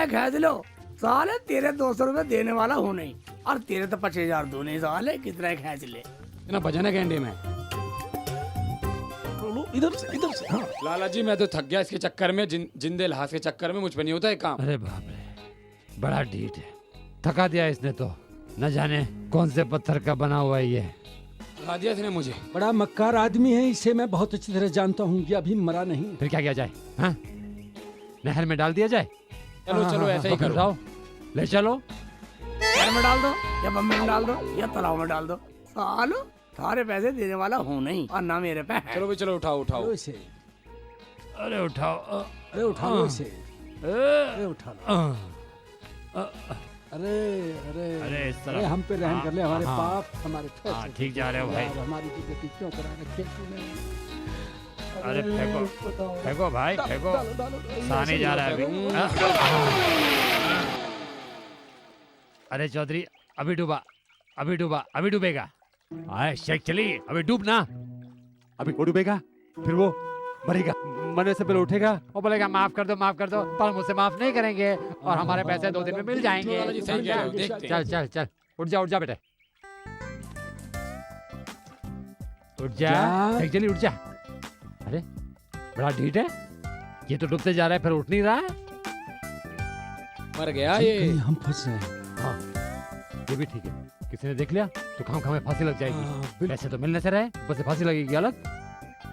खा लो साले, तेरे 200 रुपए देने वाला हूँ नहीं, और तेरे तो 50,000 दो नहीं साले, कितना खींच ले। इतना भजन है गेंडे में। इधर से हाँ। लाला जी मैं तो थक गया इसके चक्कर में, जिंदे लहास के चक्कर में मुझ पे नहीं होता है काम। अरे बाप रे, बड़ा ढीठ है, थका दिया इसने तो। न जाने कौन से पत्थर का बना हुआ है ये। लगा दिया इसने मुझे। बड़ा मक्कार आदमी है, इसे मैं बहुत अच्छी तरह जानता हूँ, ये अभी मरा नहीं। फिर क्या किया जाए? हाँ? नहर में डाल दिया जाए? चलो ऐसा ही करो। ले चलो, नहर में डाल दो या बम्बे में डाल दो या तालाब में डाल दो, सालो सारे पैसे देने वाला हूँ नहीं, और ना मेरे पे। चलो भाई चलो, उठाओ इसे। अरे उठाओ, अरे उठा लो इसे, अरे उठा लो। अरे अरे अरे इस तरह अरे हम पे रहम कर ले, हमारे हाँ, पाप हमारे हाँ, ठीक जा रहे हो भाई। हमारी बेटी क्यों करा रखे तूने? अरे फेंको भाई, फेंको, सानी जा रहा है अभी। अरे चौधरी, अभी डूबेगा। आए शेख चली, अभी डूब ना। अभी वो डूबेगा, फिर वो मरेगा, मरने से पहले उठेगा वो बोलेगा माफ कर दो, पर मुझसे माफ नहीं करेंगे और हमारे पैसे 2 दिन में मिल जाएंगे। चल, उठ जा बेटे, उठ जा शेख चली, उठ जा। अरे बड़ा ढीठ है ये, तो डूबते जा रहा है, फिर उठ नहीं रहा है। मर गया ये। हम फंस रहे हैं। हाँ, ये भी ठीक है, किसी ने देख लिया तो खाम फांसी लग जाएगी। पैसे तो मिलने से रहे, ऊपर से फांसी लगेगी। अलग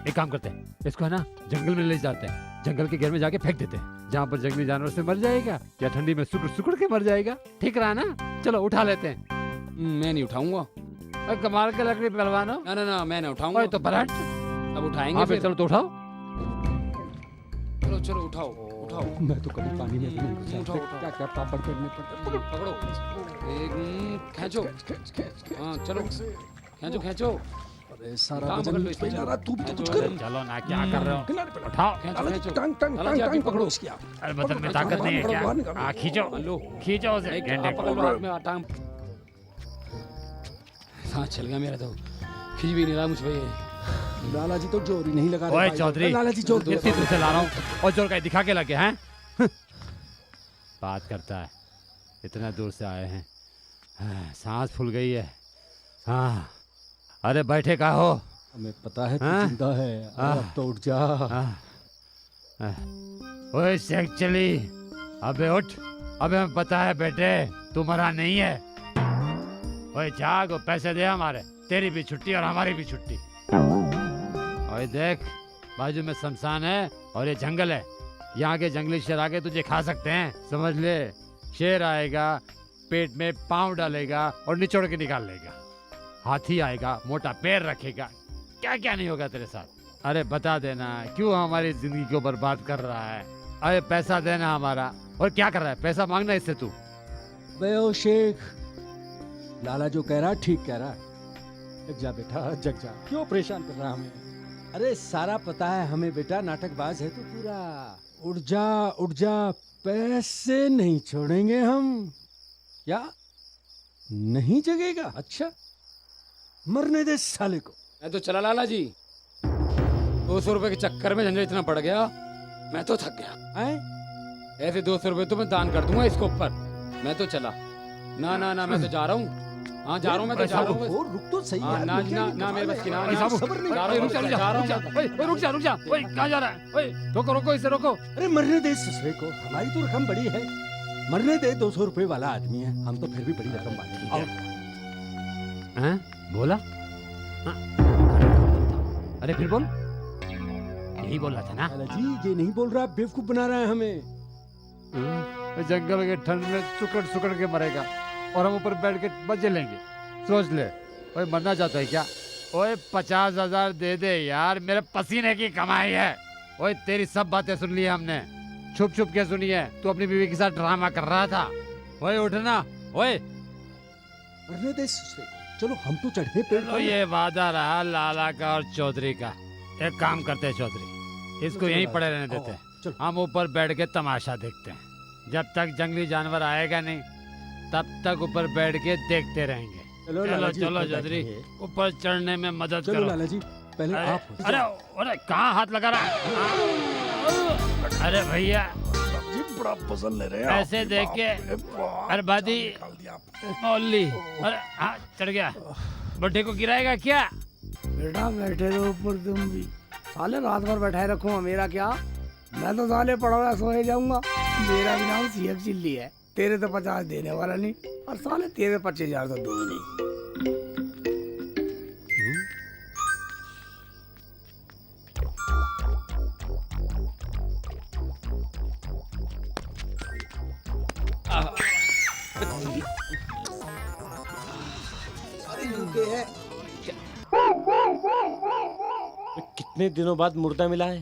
एक काम करते हैं, इसको है ना जंगल में ले जाते हैं, जंगल के घेर में जाके फेंक देते हैं, जहाँ पर जंगली जानवर से मर जाएगा या ठंडी में सुकड़ के मर जाएगा। ठीक रहा ना? चलो उठा लेते हैं। मैं नहीं उठाऊंगा। कमाल के लकड़ी पहलवानो। ना मैं नहीं उठाऊंगा। तो पलट, अब उठाएंगे फिर। चलो तो उठाओ, चलो उठाओ। मैं तो कभी पानी में नहीं घुसा। क्या पापड़ करने पड़ते। पकड़ो, खींचो। हाँ चलो, खींचो। अरे सारा वजन मुझ पे जा रहा, तू भी तो कुछ कर। चलो ना, क्या कर रहे हो? उठाओ, टांग पकड़ो उसकी। अरे बदन में ताकत नहीं है क्या? खींचो उसे, गेंडे को। सांस चल गया मेरा, तो खींच भी नहीं रहा मुझ पे। लाला जी तो जोर ही नहीं लगा रहे। ओए चौधरी, लाला जी जोर इतनी दूर से ला रहा हूँ और जोर का दिखा के लगे हैं। बात करता है, इतना दूर से आए हैं। सांस फूल गई है। हाँ, अरे बैठे का हो? हमें पता है तू जिंदा है, अब तो उठ जा। ओए शेख चली, अबे उठ, अबे हमें पता है बेटे तू मरा नहीं है। ओए जाग, पैसे दे हमारे, तेरी भी छुट्टी और हमारी भी छुट्टी। ओए देख, बाजू में शमशान है और ये जंगल है, यहाँ के जंगली शेर आके तुझे खा सकते हैं, समझ ले। शेर आएगा, पेट में पाँव डालेगा और निचोड़ के निकाल लेगा। हाथी आएगा, मोटा पैर रखेगा, क्या क्या नहीं होगा तेरे साथ। अरे बता देना, क्यों हमारी जिंदगी को बर्बाद कर रहा है? अरे पैसा देना हमारा। और क्या कर रहा है, पैसा मांगना इससे तू? बे शेख, लाला जो कह रहा है ठीक कह रहा है। जग जा बेटा, जग जा, क्यों परेशान कर रहा हमें? अरे सारा पता है हमें बेटा, नाटकबाज है तू पूरा। उठ जा, पैसे नहीं छोड़ेंगे हम। क्या नहीं जगेगा? अच्छा, मरने दे साले को। मैं तो चला लाला जी, 200 रुपए के चक्कर में झंझट इतना बढ़ गया, मैं तो थक गया। ऐसे 200 रुपए तो मैं दान कर दूंगा इसके ऊपर। मैं तो चला। ना ना ना, मैं तो जा रहा हूँ। हाँ जा रहा हूँ, मैं तो जा रहा हूँ। रुक तो सही हाँ, यार, ना रुक ना यार, ना, मेरे बस की ना। रुक यार, सब्र नहीं। जा रहा हूँ, रुक जा, रुक जा, रुक जा। ओए, रुक जा, रुक जा। ओए, कहाँ जा रहा है? ओए, रोको, रोको, इसे रोको। अरे मरने दे ससुरे को, हमारी तो रकम बड़ी है। मरने दे, 200 रुपए वाला आदमी है, हम तो फिर भी बड़ी रकम बांटेंगे। हैं? बोला? हाँ। अरे फिर बोल। यही बोल रहा था ना? जी ये नहीं बोल रहा, बेवकूफ बना रहा है हमें। जंगल के ठंड में सुकड़ सुकड़ के मरेगा और हम ऊपर बैठ के मजे लेंगे। सोच ले, ओए मरना चाहता है क्या? ओए 50,000 दे दे यार, मेरे पसीने की कमाई है। ओए तेरी सब बातें सुन ली हमने, छुप छुप के सुनी है। तू अपनी बीवी के साथ ड्रामा कर रहा था। ओए उठना, ओए। मरने दे ससुरे को, चलो हम तो चढ़े पेड़ तो पर। ये वादा रहा लाला का और चौधरी का। एक काम करते हैं चौधरी, इसको यहीं पड़े रहने देते हैं। हम ऊपर बैठ के तमाशा देखते हैं। जब तक जंगली जानवर आएगा नहीं तब तक ऊपर बैठ के देखते रहेंगे। चलो चलो लाला जी, चलो ऊपर चौधरी, बैठिए। ऊपर चढ़ने में मदद चलो करो। लाला जी, पहले अरे, आप हो अरे जाओ। अरे कहाँ हाथ लगा रहा है? अरे भैया बड़ा पसंद ले रहे हैं ऐसे देख के अरबादी मौली। अरे हाँ चढ़ गया। बुढ़े को गिराएगा क्या? बेटा बैठे रहो ऊपर तुम भी। साले रात भर बैठाए रखूंगा, मेरा क्या? मैं तो साले पड़ा हुआ सोए जाऊंगा। मेरा भी नाम सीएफ चिल्ली है। तेरे तो 50 देने वाला नहीं और साले तेरे 25,000 तो दो ही नहीं। कितने दिनों बाद मुर्दा मिला है?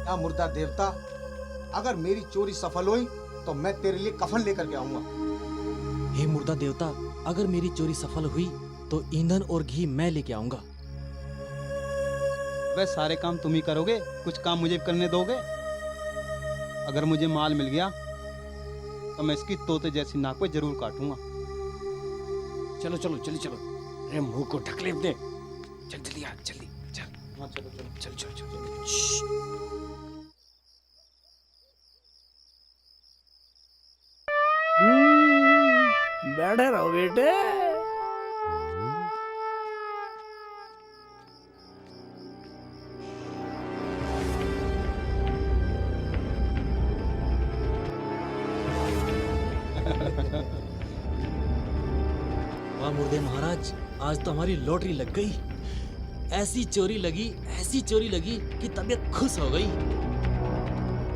क्या मुर्दा देवता, अगर मेरी चोरी सफल हुई तो मैं तेरे लिए कफन लेकर के आऊंगा। हे मुर्दा देवता, अगर मेरी चोरी सफल हुई तो ईंधन और घी मैं लेके आऊंगा। वह सारे काम तुम ही करोगे, कुछ काम मुझे करने दोगे? अगर मुझे माल मिल गया तो मैं इसकी तोते जैसी नाक पे जरूर काटूंगा। चलो चलो जल्दी चलो। अरे मुंह को ढक ले अपने। चल जल्दी यार, जल्दी चल। हाँ चलो चलो चल चल चल। बैठे रहो बेटे। वाह मुर्दे महाराज, आज तो हमारी लॉटरी लग गई। ऐसी चोरी लगी, ऐसी चोरी लगी कि तबीयत खुश हो गई।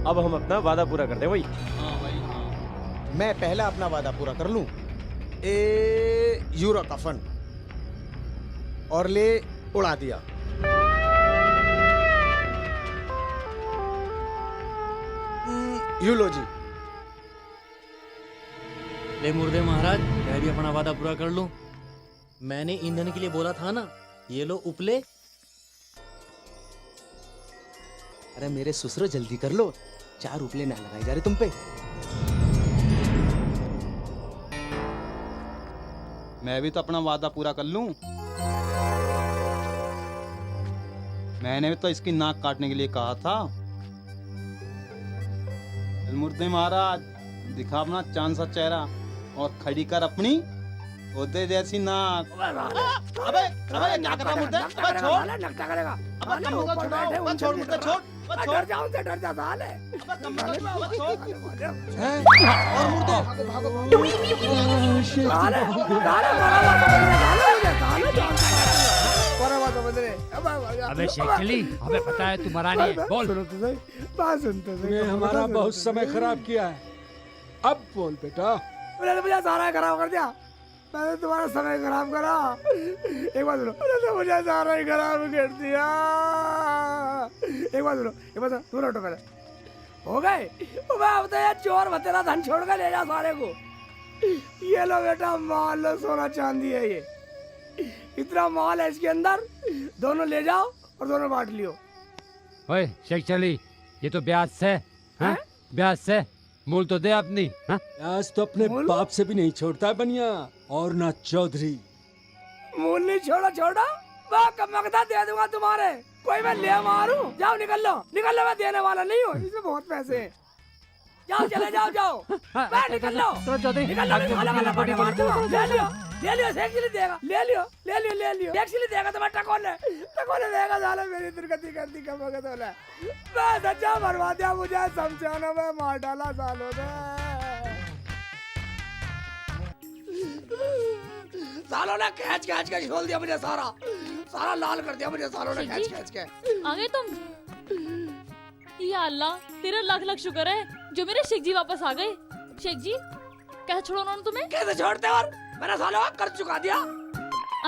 अब हम अपना वादा पूरा कर दें भाई। मैं पहला अपना वादा पूरा कर लूं। ए यूरो कफन और ले उड़ा दिया। यूलो जी। ले मुर्दे महाराज, मैं भी अपना वादा पूरा कर लूं। मैंने ईंधन के लिए बोला था ना, ये लो उपले। अरे मेरे ससुर जल्दी कर लो, 4 उपले ना लगाए जा रहे तुम पे। मैं भी तो अपना वादा पूरा कर लूं। मैंने भी तो इसकी नाक काटने के लिए कहा था। मुर्दे महाराज, दिखा अपना चांद सा चेहरा और खड़ी कर अपनी तोते जैसी नाक। अबे अबे क्या कर रहा मुर्दे? अबे छोड़। नकटा करेगा। अबे कम को छोड़ो, अबे छोड़ मुर्दे, छोड़। अबे छोड़। डर जाओ से डर जा साले। अबे कम को छोड़ो, अबे छोड़। हैं? और मुर्दे भागो भागो। साले साले अबे शेखली, अबे पता है तू मरा नहीं है, बोल। बात सुनते तूने हमारा बहुत समय खराब किया है, अब बोल बेटा। मैंने मुझे सारा खराब कर दिया। मैंने तुम्हारा समय खराब करा। एक बात सुनो, तो मुझे सारा ही खराब कर दिया। एक बात सुनो, तू लौटो पहले। हो गए अब तो ये चोर बतेरा धन छोड़ कर ले जा सारे को। ये लो बेटा माल लो, सोना चांदी है ये। इतना माल है इसके अंदर, दोनों ले जाओ और दोनों बांट लियो। ओए शेख चली, ये तो ब्याज से हैं? ब्याज से मूल तो दे अपनी। हाँ? ब्याज तो अपने बाप से भी नहीं छोड़ता बनिया, और ना चौधरी। मूल नहीं छोड़ा, वह कमकता दे दूंगा तुम्हारे। कोई मैं ले मारू? जाओ निकल लो, मैं देने वाला नहीं हूँ, इसमें बहुत पैसे हैं। जाओ चले जाओ मैं निकल लो, निकल लो, ले लियो, टैक्सी देगा, ले लियो, टैक्सी देगा तो मैं टकोले देगा, साला मेरी दुर्गति करती कब होगा तो मैं सच्चा मरवा दिया, मुझे शमशानों में मार डाला सालों ने। सालों ने खींच के छोड़ दिया मुझे, सारा लाल कर दिया मुझे सालों ने खींच के। आ गए तुम? या अल्लाह, तेरा लाख लाख शुक्र है जो मेरे शेख जी वापस आ गए। शेख जी कैसे छोड़ा उन्होंने तुम्हें? कैसे छोड़ते, और मैंने सालों कर चुका दिया।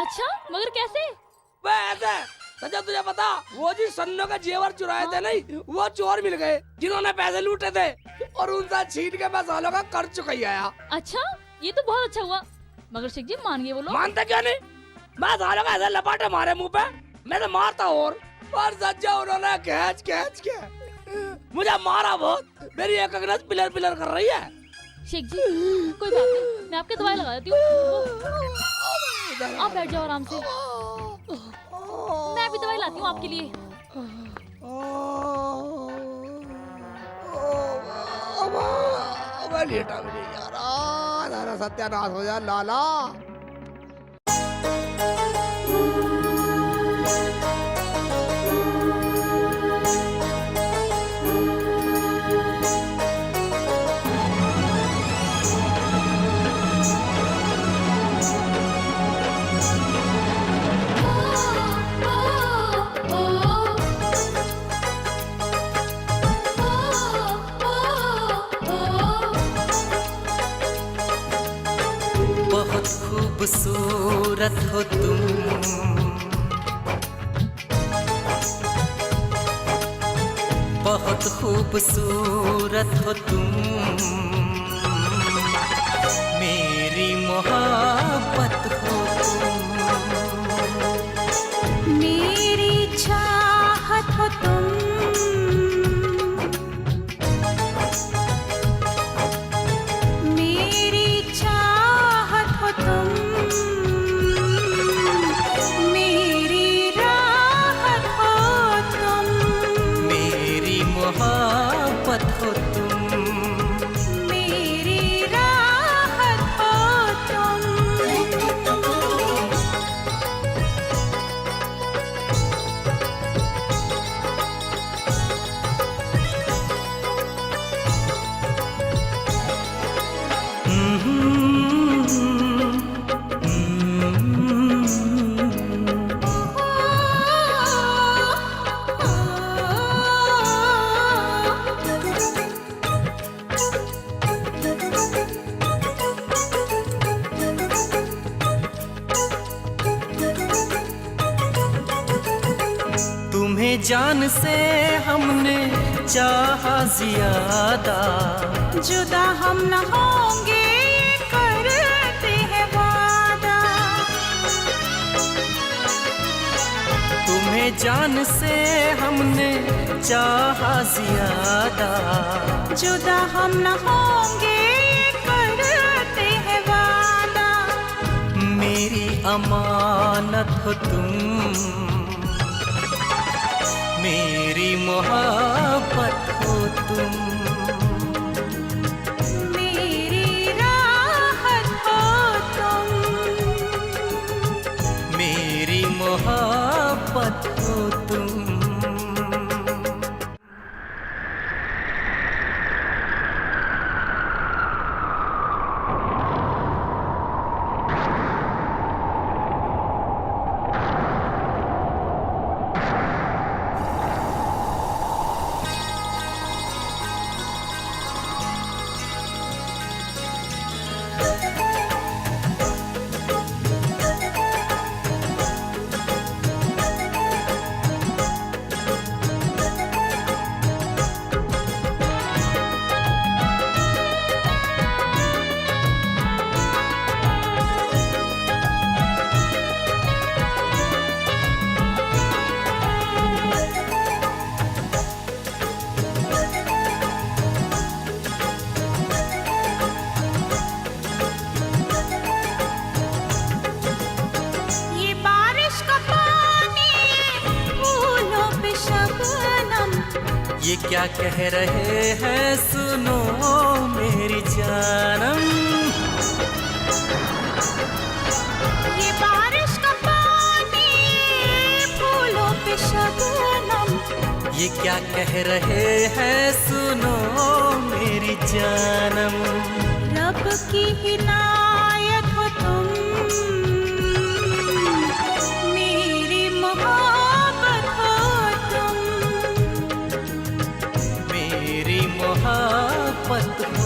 अच्छा, मगर कैसे? वह ऐसे सजा, तुझे पता, वो जी सन्नों का जेवर चुराए थे नहीं, वो चोर मिल गए जिन्होंने पैसे लूटे थे, और उनसे छीन के मैं सालों का कर चुका ही आया। अच्छा, ये तो बहुत अच्छा हुआ। मगर शेख जी मान गए वो लोग? मानते क्यों नहीं, मैं सालों का ऐसे लपाटे मारे मुंह पे, मैं तो मारता और सच्चा उन्होंने खींच के मुझे मारा बहुत, मेरी एक अगनस पिलर कर रही है। शेख जी कोई बात नहीं, मैं आपके दवाई लगा देती हूँ, आप बैठ जाओ आराम से, मैं अभी दवाई लाती हूँ आपके लिए। लेटा भी नहीं यार, सत्यानाश हो जाए लाला। खूबसूरत हो तुम, बहुत खूबसूरत हो तुम, मेरी मोहब्बत हो तुम, मेरी चाहत हो तुम, मेरी चाहत हो तुम, मोहब्बत हो तुम, मेरी राहत हो तुम। तुम्हें जान से हमने चाहा ज्यादा, जुदा हम न होंगे करते हैं वादा, तुम्हें जान से हमने चाहा ज्यादा, जुदा हम न होंगे करते हैं वादा, मेरी अमानत हो तुम, मेरी मोहब्बत हो तुम, मेरी राहत हो तुम, मेरी मोहब्बत हो तुम। क्या कह रहे हैं सुनो मेरी जानम। ये बारिश का पानी फूलों पे शबनम। ये क्या कह रहे हैं सुनो मेरी जानम। रब की हिदायत हो तुम, मेरी मोहब्बत हो तुम, मेरी मोहब्बत